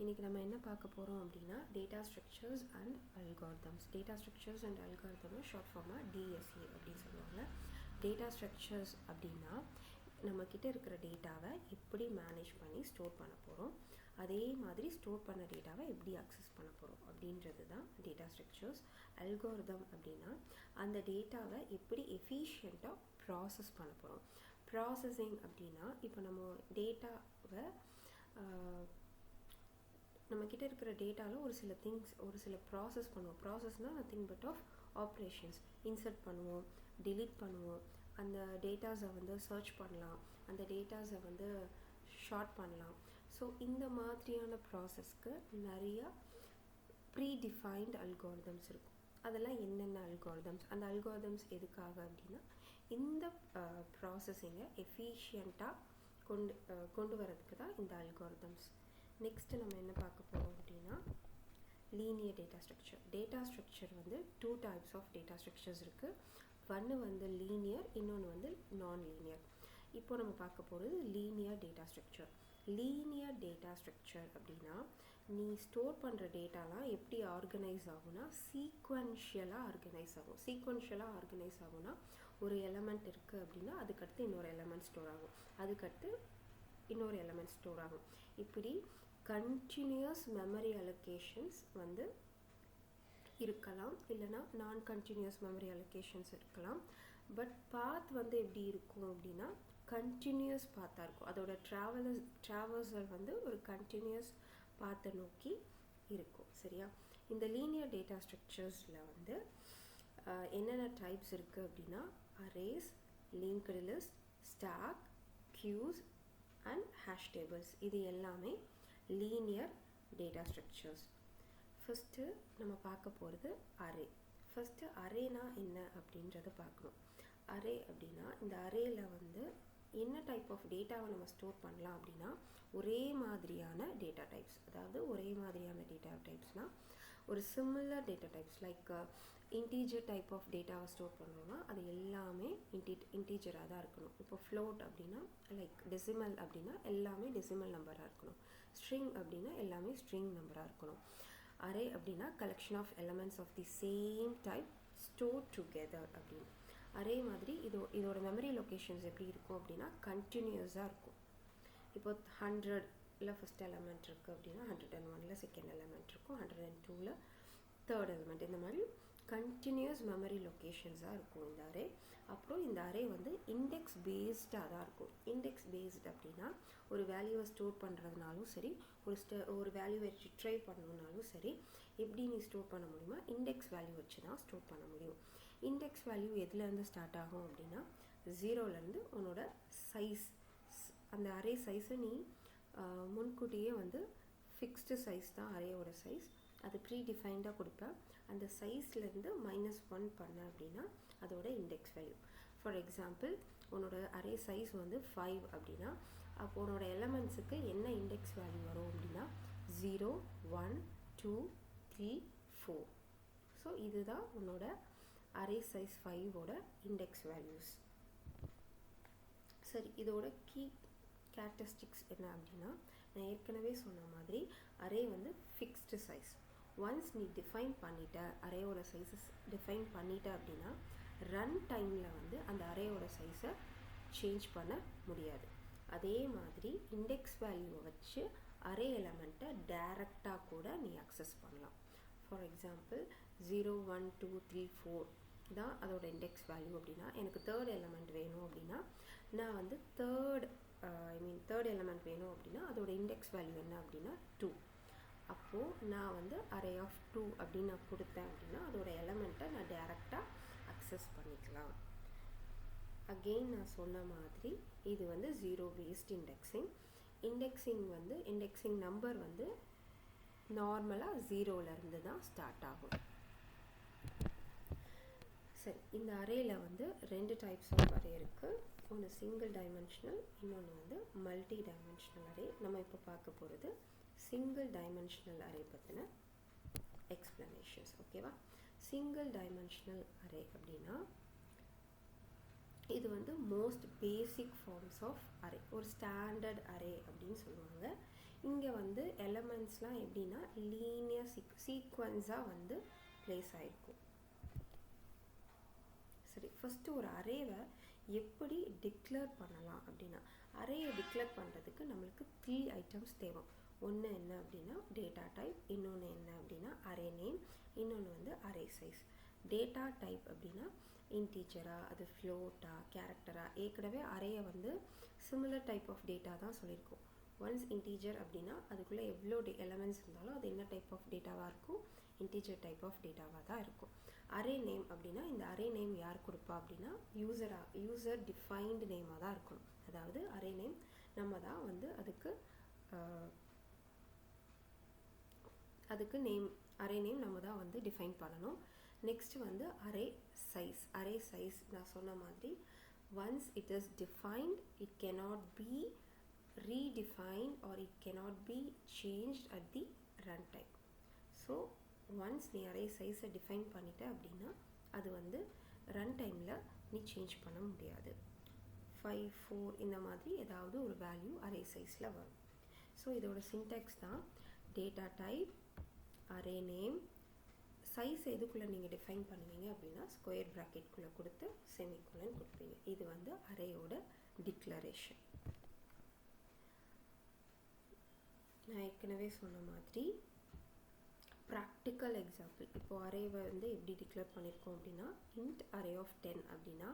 இன்றைக்கி நம்ம என்ன பார்க்க போகிறோம் அப்படின்னா data structures and algorithms. Data structures and algorithms short ஃபார்மாக டிஎஸ்ஏ அப்படின்னு சொல்லுவாங்க. டேட்டா ஸ்ட்ரக்சர்ஸ் அப்படின்னா நம்மக்கிட்ட இருக்கிற டேட்டாவை எப்படி மேனேஜ் பண்ணி ஸ்டோர் பண்ண போகிறோம், அதே மாதிரி ஸ்டோர் பண்ண டேட்டாவை எப்படி அக்சஸ் பண்ண போகிறோம் அப்படின்றது தான் டேட்டா ஸ்ட்ரக்சர்ஸ். அல்காரிதம் அப்படின்னா அந்த டேட்டாவை எப்படி எஃபிஷியண்ட்டாக ப்ராசஸ் பண்ண போகிறோம். ப்ராசஸிங் அப்படின்னா இப்போ நம்ம டேட்டாவை நம்மக்கிட்ட இருக்கிற டேட்டாவில் ஒரு சில ப்ராசஸ் பண்ணுவோம். ப்ராசஸ்னால் nothing but of operations. Insert பண்ணுவோம், டிலீட் பண்ணுவோம், அந்த டேட்டாஸை வந்து சர்ச் பண்ணலாம், அந்த டேட்டாஸை வந்து ஷார்ட் பண்ணலாம். ஸோ இந்த மாதிரியான ப்ராசஸ்க்கு நிறையா ப்ரீடிஃபைன்டு அல்காரிதம்ஸ் இருக்கும். அதெல்லாம் என்னென்ன அல்காரிதம்ஸ், அந்த அல்காரிதம்ஸ் எதுக்காக அப்படின்னா இந்த ப்ராசஸிங்கை எஃபிஷியண்ட்டாக கொண்டு வரதுக்கு தான் இந்த அல்காரிதம்ஸ். நெக்ஸ்ட்டு நம்ம என்ன பார்க்க போகிறோம் அப்படின்னா linear data structure. Data structure வந்து 2 டைப்ஸ் ஆஃப் டேட்டா ஸ்ட்ரக்சர்ஸ் இருக்குது. ஒன்று வந்து லீனியர், இன்னொன்று வந்து நான் லீனியர். இப்போ நம்ம பார்க்க போகிறது linear data structure. Linear data structure அப்படின்னா நீ ஸ்டோர் பண்ணுற டேட்டாலாம் எப்படி ஆர்கனைஸ் ஆகும்னா சீக்வென்ஷியலாக ஆர்கனைஸ் ஆகும். சீக்வென்ஷியலாக ஆர்கனைஸ் ஆகும்னா ஒரு எலமெண்ட் இருக்குது அப்படின்னா அதுக்கடுத்து இன்னொரு எலமெண்ட் ஸ்டோர் ஆகும், அதுக்கடுத்து இன்னொரு எலமெண்ட் ஸ்டோர் ஆகும். இப்படி கண்டினியூஸ் மெமரி அலோகேஷன்ஸ் வந்து இருக்கலாம், இல்லைனா நான் கண்டினியூஸ் மெமரி அலோகேஷன்ஸ் இருக்கலாம். பட் பாத் வந்து எப்படி இருக்கும் அப்படின்னா கண்டினியூஸ் பாத்தாக இருக்கும். அதோட ட்ராவர்சல் வந்து ஒரு கண்டினியூஸ் பாத்தை நோக்கி இருக்கும். சரியா? இந்த லீனியர் டேட்டா ஸ்ட்ரக்சர்ஸில் வந்து என்னென்ன டைப்ஸ் இருக்குது அப்படின்னா arrays, linked list, stack, queues and hash tables. இது எல்லாமே லீனியர் டேட்டா ஸ்ட்ரக்சர்ஸ். ஃபஸ்ட்டு நம்ம பார்க்க போகிறது அரே. ஃபஸ்ட்டு அரேனா என்ன அப்படின்றத பார்க்கணும். அரே அப்படின்னா இந்த அரேயில் வந்து என்ன டைப் ஆஃப் டேட்டாவை நம்ம ஸ்டோர் பண்ணலாம் அப்படின்னா ஒரே மாதிரியான டேட்டா டைப்ஸ். அதாவது ஒரே மாதிரியான டேட்டா டைப்ஸ்னால் ஒரு similar data types like integer type of டேட்டாவை ஸ்டோர் பண்ணோம்னா அது எல்லாமே இன்டீஜராக தான் இருக்கணும். இப்போ ஃப்ளோட் அப்படின்னா லைக் டெசிமல் அப்படின்னா எல்லாமே டெசிமல் நம்பராக இருக்கணும். ஸ்ட்ரிங் அப்படின்னா எல்லாமே ஸ்ட்ரிங் நம்பராக இருக்கணும். அரே அப்படின்னா collection of elements of the same type store together அப்படின்னு. அரே மாதிரி இதோட மெமரி லொக்கேஷன்ஸ் எப்படி இருக்கும் அப்படின்னா கண்டினியூஸாக இருக்கும். இப்போ 100ல் ஃபஸ்ட் எலமெண்ட் இருக்குது அப்படின்னா 101ல் செகண்ட் எலமெண்ட் இருக்கும், 102ல் தேர்ட் எலமெண்ட். இந்த மாதிரி கண்டினியூஸ் மெமரி லொக்கேஷன்ஸாக இருக்கும் இந்த அரே. அப்புறம் இந்த அரே வந்து இண்டெக்ஸ் பேஸ்டாக தான் இருக்கும். இண்டெக்ஸ் பேஸ்டு அப்படின்னா ஒரு வேல்யூவை ஸ்டோர் பண்ணுறதுனாலும் சரி, ஒரு வேல்யூவை ரிட்ரைவ் பண்ணணுன்னாலும் சரி, எப்படி நீ ஸ்டோர் பண்ண முடியுமா இண்டெக்ஸ் வேல்யூ வச்சு தான் ஸ்டோர் பண்ண முடியும். இண்டெக்ஸ் வேல்யூ எதுலேருந்து ஸ்டார்ட் ஆகும் அப்படின்னா 0லேருந்து உன்னோட சைஸ், அந்த அரே சைஸை நீ முன்கூட்டியே வந்து ஃபிக்ஸ்டு சைஸ் தான் அரேயோட சைஸ், அது ப்ரீடிஃபைன்டாக கொடுப்பேன். அந்த சைஸ்லேருந்து -1 பண்ண அப்படின்னா அதோட இண்டெக்ஸ் வேல்யூ. ஃபார் எக்ஸாம்பிள் உன்னோட அரே சைஸ் வந்து 5 அப்படின்னா அப்போ உன்னோட எலமெண்ட்ஸுக்கு என்ன இண்டெக்ஸ் வேல்யூ வரும் அப்படின்னா 0, 1, 2, 3, 4. ஸோ இதுதான் உன்னோட அரே சைஸ் 5ஓட இண்டெக்ஸ் வேல்யூஸ். சரி, இதோட கீ கேரக்டரிஸ்டிக்ஸ் என்ன அப்படின்னா நான் ஏற்கனவே சொன்ன மாதிரி அரே வந்து ஃபிக்ஸ்டு சைஸ். ஒன்ஸ் நீ டிஃபைன் பண்ணிட்ட, அரேயோட சைஸஸ் டிஃபைன் பண்ணிட்ட அப்படின்னா ரன் டைமில் வந்து அந்த அரேயோட சைஸை சேஞ்ச் பண்ண முடியாது. அதே மாதிரி இண்டெக்ஸ் வேல்யூவை வச்சு அரே எலமெண்ட்டை டைரெக்டாக கூட நீ அக்சஸ் பண்ணலாம். ஃபார் எக்ஸாம்பிள் 0, 1, 2, 3, 4 தான் அதோட இண்டெக்ஸ் வேல்யூ அப்படின்னா எனக்கு தேர்ட் எலமெண்ட் வேணும் அப்படின்னா நான் வந்து தேர்ட் எலமெண்ட் வேணும் அப்படின்னா அதோட இண்டெக்ஸ் வேல்யூ என்ன அப்படின்னா 2. அப்போது நான் வந்து அரே ஆஃப் 2 அப்படின்னு நான் கொடுத்தேன் அப்படின்னா அதோட எலமெண்ட்டை நான் டைரெக்டாக அக்சஸ் பண்ணிக்கலாம். அகெயின் நான் சொன்ன மாதிரி இது வந்து 0 பேஸ்ட் இண்டெக்ஸிங். இண்டெக்ஸிங் நம்பர் வந்து நார்மலாக 0லேருந்து தான் ஸ்டார்ட் ஆகும். சரி, இந்த அரேயில் வந்து 2 டைப்ஸ் ஆஃப் அரே இருக்குது. ஒன்று சிங்கிள் டைமென்ஷனல், இன்னொன்று வந்து மல்டி டைமென்ஷனல் அரே. நம்ம இப்போ பார்க்க போகிறது சிங்கிள் டைமென்ஷனல் அரே பற்றின எக்ஸ்ப்ளனேஷன்ஸ். ஓகேவா? சிங்கிள் டைமென்ஷனல் அரே அப்படின்னா இது வந்து most basic forms of array, ஒரு ஸ்டாண்டர்ட் அரே அப்படின்னு சொல்லுவாங்க. இங்கே வந்து எலமெண்ட் எலமெண்ட்ஸ்லாம் எப்படின்னா லீனியர் சீக்வன்ஸாக வந்து பிளேஸ் ஆகிருக்கும். சரி, ஃபஸ்ட்டு ஒரு அரேவை எப்படி டிக்ளேர் பண்ணலாம் அப்படின்னா, அரேயை டிக்ளேர் பண்ணுறதுக்கு நம்மளுக்கு 3 ஐட்டம்ஸ் தேவை. ஒன்று என்ன அப்படின்னா டேட்டா டைப், இன்னொன்று என்ன அப்படின்னா அரே நேம், இன்னொன்று வந்து அரே சைஸ். டேட்டா டைப் அப்படின்னா இன்டீஜரா, அது ஃப்ளோட்டா, கேரக்டரா. ஏற்கனவே அரேயை வந்து சிமிலர் டைப் ஆஃப் டேட்டா தான் சொல்லியிருக்கோம். ஒன்ஸ் இன்டீஜர் அப்படின்னா அதுக்குள்ளே எவ்வளோ எலமெண்ட்ஸ் இருந்தாலும் அது என்ன டைப் ஆஃப் டேட்டாவாக இருக்கும், இன்டீஜர் டைப் ஆஃப் டேட்டாவாக தான் இருக்கும். அரே நேம் அப்படின்னா இந்த அரே நேம் யார் கொடுப்பா அப்படின்னா யூசர் டிஃபைன்டு நேமாக தான் இருக்கும். அதாவது அரே நேம் நம்ம தான் வந்து அதுக்கு நேம், அரே நேம் நம்ம தான் வந்து டிஃபைன் பண்ணணும். நெக்ஸ்ட் வந்து அரே சைஸ் நான் சொன்ன மாதிரி once it is defined it cannot be redefined or it cannot be changed at the runtime. So once நீ அரே சைஸை டிஃபைன் பண்ணிட்ட அப்படின்னா அது வந்து ரன் டைமில் நீ சேஞ்ச் பண்ண முடியாது. 5, 4 இந்த மாதிரி ஏதாவது ஒரு வேல்யூ அரே சைஸில் வரும். ஸோ இதோட சின்டாக்ஸ் தான் data type, array name, size எதுக்குள்ளே நீங்கள் டிஃபைன் பண்ணுவீங்க அப்படின்னா ஸ்கொயர் ப்ராக்கெட்குள்ளே கொடுத்து செமிகோலன் கொடுப்பீங்க. இது வந்து அரேயோட டிக்ளரேஷன். நான் ஏற்கனவே சொன்ன மாதிரி ப்ராக்டிக்கல் எக்ஸாம்பிள், இப்போ அரேவை வந்து எப்படி டிக்ளேர் பண்ணியிருக்கோம் அப்படின்னா int array of 10 அப்படின்னா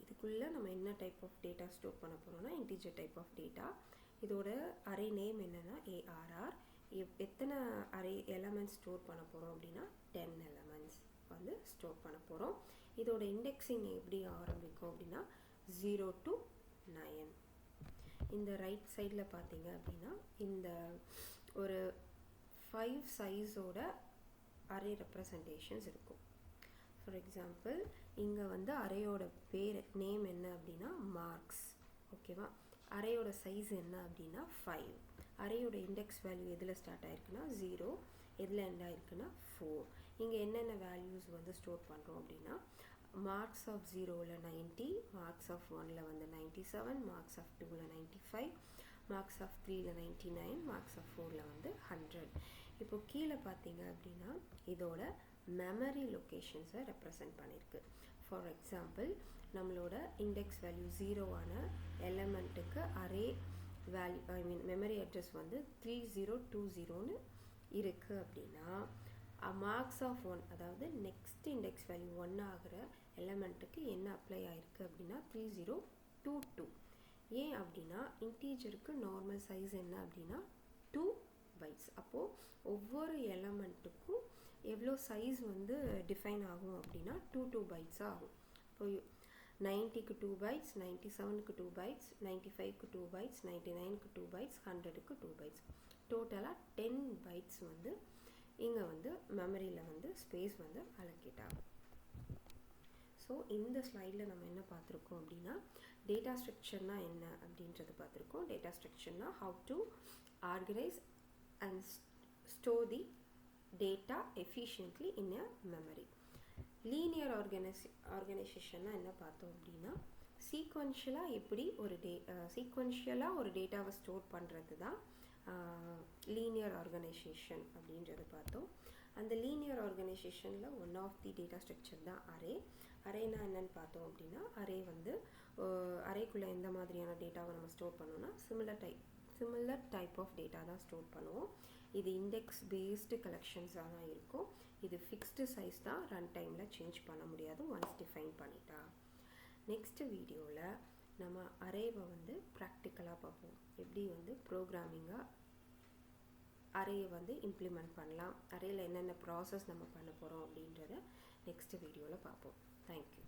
இதுக்குள்ளே நம்ம என்ன டைப் ஆஃப் டேட்டா ஸ்டோர் பண்ண போகிறோம்னா இன்டீஜர் டைப் ஆஃப் டேட்டா. இதோட அரே நேம் என்னென்னா ARR. எத்தனை அரே எலமெண்ட்ஸ் ஸ்டோர் பண்ண போகிறோம் அப்படின்னா 10 எலமெண்ட்ஸ் வந்து ஸ்டோர் பண்ண போகிறோம். இதோட இண்டெக்ஸிங் எப்படி ஆரம்பிக்கும் அப்படின்னா 0 to 9. இந்த ரைட் சைடில் பார்த்தீங்க அப்படின்னா இந்த ஒரு 5 சைஸோட அரே ரெப்ரசன்டேஷன்ஸ் இருக்கும். ஃபார் எக்ஸாம்பிள் இங்கே வந்து அரேயோட பேர் நேம் என்ன அப்படின்னா மார்க்ஸ். ஓகேவா? அரேயோட சைஸ் என்ன அப்படின்னா 5. அரேயோட இண்டெக்ஸ் வேல்யூ எதில் ஸ்டார்ட் ஆயிருக்குன்னா 0, எதில் எண்ட் ஆயிருக்குன்னா 4. இங்கே என்னென்ன வேல்யூஸ் வந்து ஸ்டோர் பண்ணுறோம் அப்படின்னா மார்க்ஸ் ஆஃப் 0ல் 90, மார்க்ஸ் ஆஃப் 1ல் வந்து 97, மார்க்ஸ் ஆஃப் 2ல் 95, மார்க்ஸ் ஆஃப் 3ல் 99, மார்க்ஸ் ஆஃப் 4ல் வந்து 100. இப்போ கீழே பார்த்தீங்க அப்படின்னா இதோட மெமரி லொக்கேஷன்ஸை ரெப்ரசன்ட் பண்ணியிருக்கு. ஃபார் எக்ஸாம்பிள் நம்மளோட இண்டெக்ஸ் வேல்யூ 0ஆன எலமெண்ட்டுக்கு அரே வேல்யூ மெமரி அட்ரஸ் வந்து 3020ன்னு இருக்குது அப்படின்னா மார்க்ஸ் ஆஃப் 1 அதாவது நெக்ஸ்ட் இண்டெக்ஸ் வேல்யூ 1 ஆகிற எலமெண்ட்டுக்கு என்ன அப்ளை ஆகிருக்கு அப்படின்னா 3022. ஏன் அப்படின்னா இன்டீஜருக்கு நார்மல் சைஸ் என்ன அப்படின்னா 2 பைட்ஸ். அப்போது ஒவ்வொரு எலமெண்ட்டுக்கும் எவ்வளோ சைஸ் வந்து டிஃபைன் ஆகும் அப்படின்னா 2 பைட்ஸாக ஆகும். இப்போ 90க்கு 2 பைட்ஸ், 97க்கு 2 பைட்ஸ், 95க்கு 2 பைட்ஸ், 99க்கு 2 பைட்ஸ், 100க்கு 2 பைட்ஸ். டோட்டலாக 10 பைட்ஸ் வந்து இங்கே வந்து மெமரியில் வந்து ஸ்பேஸ் வந்து அலோகேட் ஆகும். ஸோ இந்த ஸ்லைடில் நம்ம என்ன பார்த்துருக்கோம் அப்படின்னா டேட்டா ஸ்ட்ரக்சர்னா என்ன அப்படின்றது பார்த்துருக்கோம். டேட்டா ஸ்ட்ரக்சர்னா how to organize and store the data efficiently in a memory. Linear ஆர்கனைசேஷன்னா என்ன பார்த்தோம் அப்படின்னா சீக்வென்ஷியலாக எப்படி ஒரு டேட்டாவை ஸ்டோர் பண்ணுறது தான் லீனியர் ஆர்கனைசேஷன் அப்படின்றத பார்த்தோம். அந்த லீனியர் ஆர்கனைசேஷனில் one of the data structure தான் அரே. அரேனா என்னன்னு பார்த்தோம் அப்படின்னா அரே வந்து அரேக்குள்ளே எந்த மாதிரியான டேட்டாவை நம்ம ஸ்டோர் பண்ணோம்னா சிமிலர் டைப் ஆஃப் டேட்டா தான் ஸ்டோர் பண்ணுவோம். இது இண்டெக்ஸ் பேஸ்டு கலெக்ஷன்ஸாக தான் இருக்கும். இது ஃபிக்ஸ்டு சைஸ் தான், ரன் டைமில் சேஞ்ச் பண்ண முடியாது ஒன்ஸ் டிஃபைன் பண்ணிட்டா. நெக்ஸ்ட் வீடியோவில் நம்ம அரேவை வந்து ப்ராக்டிக்கலாக பார்ப்போம். எப்படி வந்து ப்ரோக்ராமிங்காக அரேயை வந்து இம்ப்ளிமெண்ட் பண்ணலாம், அரேயில் என்னென்ன ப்ராசஸ் நம்ம பண்ண போகிறோம் அப்படின்றத நெக்ஸ்ட் வீடியோவில் பார்ப்போம். தேங்க்யூ.